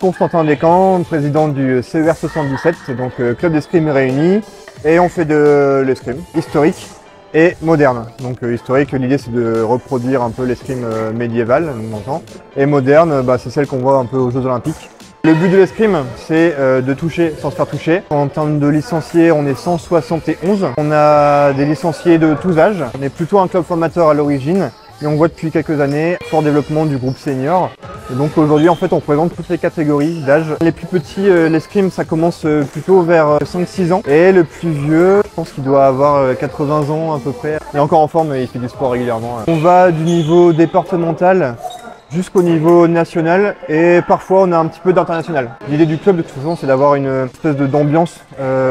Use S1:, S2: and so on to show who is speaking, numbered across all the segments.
S1: Constantin Descamps, président du CER 77, donc club d'escrime réuni, et on fait de l'escrime historique et moderne. Donc historique, l'idée c'est de reproduire un peu l'escrime médiévale, on entend, et moderne, c'est celle qu'on voit un peu aux Jeux Olympiques. Le but de l'escrime, c'est de toucher sans se faire toucher. En termes de licenciés, on est 171. On a des licenciés de tous âges. On est plutôt un club formateur à l'origine, et on voit depuis quelques années fort développement du groupe senior. Et donc aujourd'hui, en fait, on présente toutes les catégories d'âge. Les plus petits, l'escrime, ça commence plutôt vers 5-6 ans. Et le plus vieux, je pense qu'il doit avoir 80 ans à peu près. Il est encore en forme, il fait du sport régulièrement. On va du niveau départemental jusqu'au niveau national, et parfois on a un petit peu d'international. L'idée du club de toute façon, c'est d'avoir une espèce d'ambiance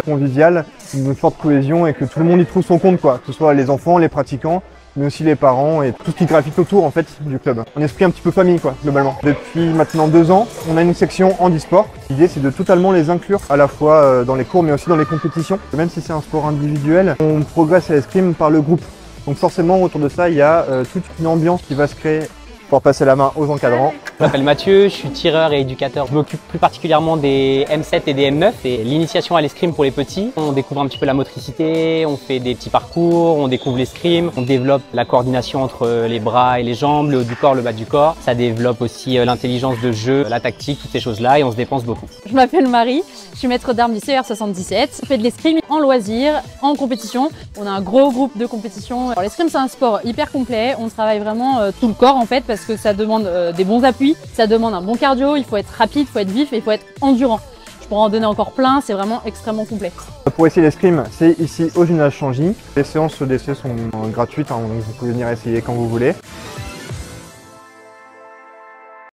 S1: conviviale, une forte cohésion, et que tout le monde y trouve son compte, quoi. Que ce soit les enfants, les pratiquants, mais aussi les parents et tout ce qui gravite autour en fait du club. Un esprit un petit peu famille, quoi, globalement. Depuis maintenant 2 ans, on a une section handisport. L'idée c'est de totalement les inclure à la fois dans les cours mais aussi dans les compétitions. Même si c'est un sport individuel, on progresse à l'escrime par le groupe. Donc forcément autour de ça, il y a toute une ambiance qui va se créer pour passer la main aux encadrants.
S2: Je m'appelle Mathieu, je suis tireur et éducateur. Je m'occupe plus particulièrement des M7 et des M9 et l'initiation à l'escrime pour les petits. On découvre un petit peu la motricité, on fait des petits parcours, on découvre l'escrime, on développe la coordination entre les bras et les jambes, le haut du corps, le bas du corps. Ça développe aussi l'intelligence de jeu, la tactique, toutes ces choses-là, et on se dépense beaucoup.
S3: Je m'appelle Marie, je suis maître d'armes du CER 77. Je fais de l'escrime en loisir, en compétition. On a un gros groupe de compétition. L'escrime c'est un sport hyper complet, on travaille vraiment tout le corps en fait parce que ça demande des bons appuis, ça demande un bon cardio, il faut être rapide, il faut être vif et il faut être endurant. Je pourrais en donner encore plein, c'est vraiment extrêmement complet.
S1: Pour essayer l'escrime, c'est ici au gymnase Changy. Les séances d'essai sont gratuites, donc vous pouvez venir essayer quand vous voulez.